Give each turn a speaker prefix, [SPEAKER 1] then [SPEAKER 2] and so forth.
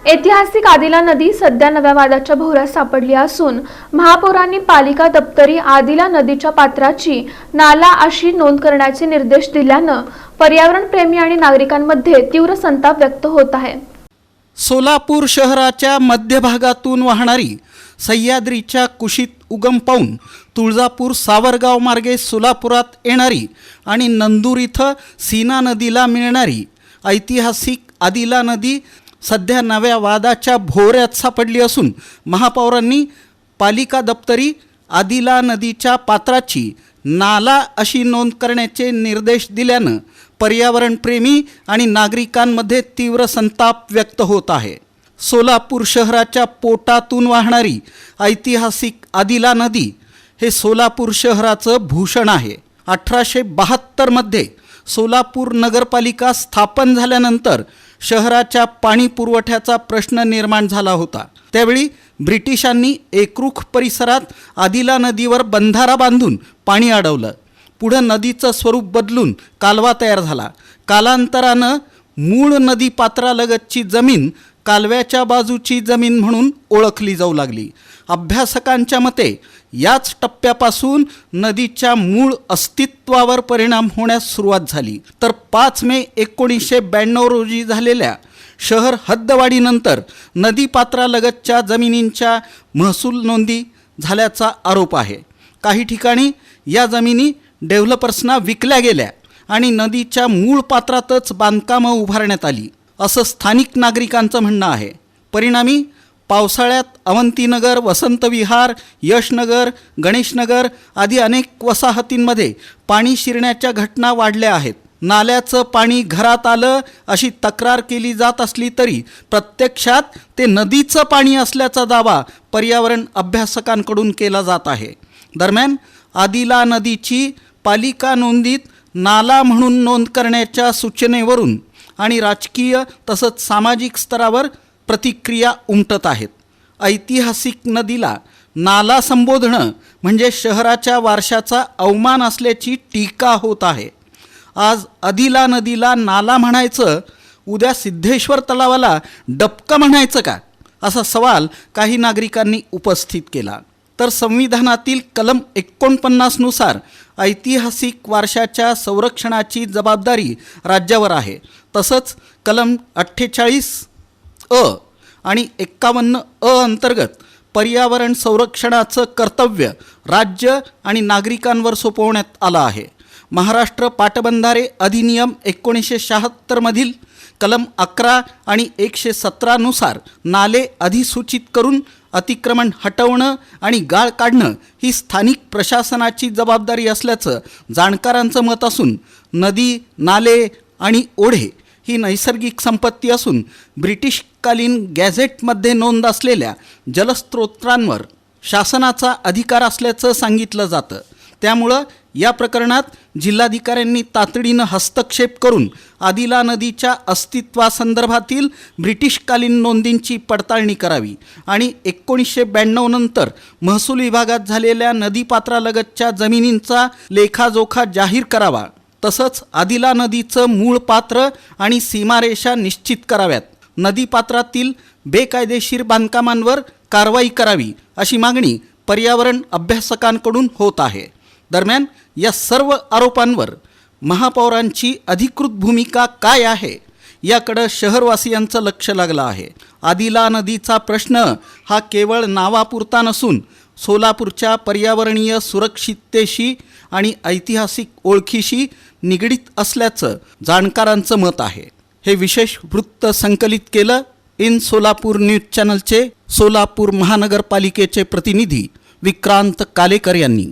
[SPEAKER 1] ऐतिहासिक आदिला नदी सध्या नव्या वादाच्या भोवऱ्यात सापडली असून महापौरांनी पालिका दप्तरी आदिला नदीच्या पात्राची नाला अशी नोंद करण्याचे निर्देश दिल्यानं पर्यावरण प्रेमी आणि नागरिकांमध्ये तीव्र संताप व्यक्त होत आहे।
[SPEAKER 2] सोलापूर शहराच्या मध्यभागातून वाहणारी सह्याद्रीच्या कुशीत उगम पावून तुळजापूर सावरगाव मार्गे सोलापुरात येणारी आणि नंदूर इथं सीना नदीला मिळणारी ऐतिहासिक आदिला नदी सध्या नव्या वादाच्या भोवऱ्यात सापडली असून महापौरांनी पालिका दप्तरी आदिला नदीच्या पात्राची नाला अशी नोंद करण्याचे निर्देश दिल्यानं पर्यावरण प्रेमी आणि नागरिकांमध्ये तीव्र संताप व्यक्त होत आहे। सोलापूर शहराच्या पोटातून वाहणारी ऐतिहासिक आदिला नदी हे सोलापूर शहराचं भूषण आहे। 1872 मध्ये सोलापूर नगरपालिका स्थापन झाल्यानंतर शहराच्या पाणी पुरवठ्याचा प्रश्न निर्माण झाला होता। त्यावेळी ब्रिटिशांनी एकरूख परिसरात आदिला नदीवर बंधारा बांधून पाणी अडवलं। पुढे नदीचं स्वरूप बदलून कालवा तयार झाला। कालांतरानं मूळ नदी पात्रालगतची जमीन कालव्याच्या बाजूची जमीन म्हणून ओळखली जाऊ लागली। अभ्यासकांच्या मते याच टप्प्यापासून नदीच्या मूळ अस्तित्वावर परिणाम होण्यास सुरुवात झाली। तर 5 मे 1992 रोजी झालेल्या शहर हद्दवाढीनंतर नदीपात्रालगतच्या जमिनींच्या महसूल नोंदी झाल्याचा आरोप आहे। काही ठिकाणी या जमिनी डेव्हलपर्सना विकल्या गेल्या आणि नदीच्या मूळ पात्रातच बांधकामं उभारण्यात आली असं स्थानिक नागरिकांचं म्हणणं आहे। परिणामी पावसाळ्यात अवंतीनगर, वसंत विहार, यशनगर, गणेशनगर आदी अनेक वसाहतींमध्ये पाणी शिरण्याच्या घटना वाढल्या आहेत। नाल्याचं पाणी घरात आलं अशी तक्रार केली जात असली तरी प्रत्यक्षात ते नदीचं पाणी असल्याचा दावा पर्यावरण अभ्यासकांकडून केला जात आहे। दरम्यान आदिला नदीची पालिका नोंदीत नाला म्हणून नोंद करण्याच्या सूचनेवरून आणि राजकीय तसंच सामाजिक स्तरावर प्रतिक्रिया उमटत आहेत। ऐतिहासिक नदीला नाला संबोधणं म्हणजे शहराच्या वारशाचा अवमान असल्याची टीका होत आहे। आज आदिला नदीला नाला म्हणायचं, उद्या सिद्धेश्वर तलावाला डबकं म्हणायचं का, असा सवाल काही नागरिकांनी उपस्थित केला। तर संविधानातील कलम 49 नुसार ऐतिहासिक वारशाच्या संरक्षणाची जबाबदारी राज्यावर आहे। तसंच कलम 48(अ) आणि 51(अ) अंतर्गत पर्यावरण संरक्षणाचं कर्तव्य राज्य आणि नागरिकांवर सोपवण्यात आलं आहे। महाराष्ट्र पाटबंधारे अधिनियम 1976 मधील कलम 11 आणि 117 नुसार नाले अधिसूचित करून अतिक्रमण हटवणं आणि गाळ काढणं ही स्थानिक प्रशासनाची जबाबदारी असल्याचं जाणकारांचं मत असून नदी, नाले आणि ओढे ही नैसर्गिक संपत्ती असून ब्रिटिशकालीन गॅझेटमध्ये नोंद असलेल्या जलस्रोतांवर शासनाचा अधिकार असल्याचं सांगितलं जातं। त्यामुळं या प्रकरणात जिल्हाधिकाऱ्यांनी तातडीनं हस्तक्षेप करून आदिला नदीच्या अस्तित्वासंदर्भातील ब्रिटिशकालीन नोंदींची पडताळणी करावी आणि 1992 नंतर महसूल विभागात झालेल्या नदीपात्रालगतच्या जमिनींचा लेखाजोखा जाहीर करावा। तसंच आदिला नदीचं मूळ पात्र आणि सीमारेषा निश्चित कराव्यात। नदीपात्रातील बेकायदेशीर बांधकामांवर कारवाई करावी अशी मागणी पर्यावरण अभ्यासकांकडून होत आहे। दरम्यान या सर्व आरोपांवर महापौरांची अधिकृत भूमिका काय आहे याकडे शहरवासियांचं लक्ष लागलं आहे। आदिला नदीचा प्रश्न हा केवळ नावापुरता नसून सोलापूरच्या पर्यावरणीय सुरक्षिततेशी आणि ऐतिहासिक ओळखीशी निगडीत असल्याचं जाणकारांचं मत आहे। हे विशेष वृत्त संकलित केलं इन सोलापूर न्यूज चॅनलचे सोलापूर महानगरपालिकेचे प्रतिनिधी विक्रांत कालेकर यांनी।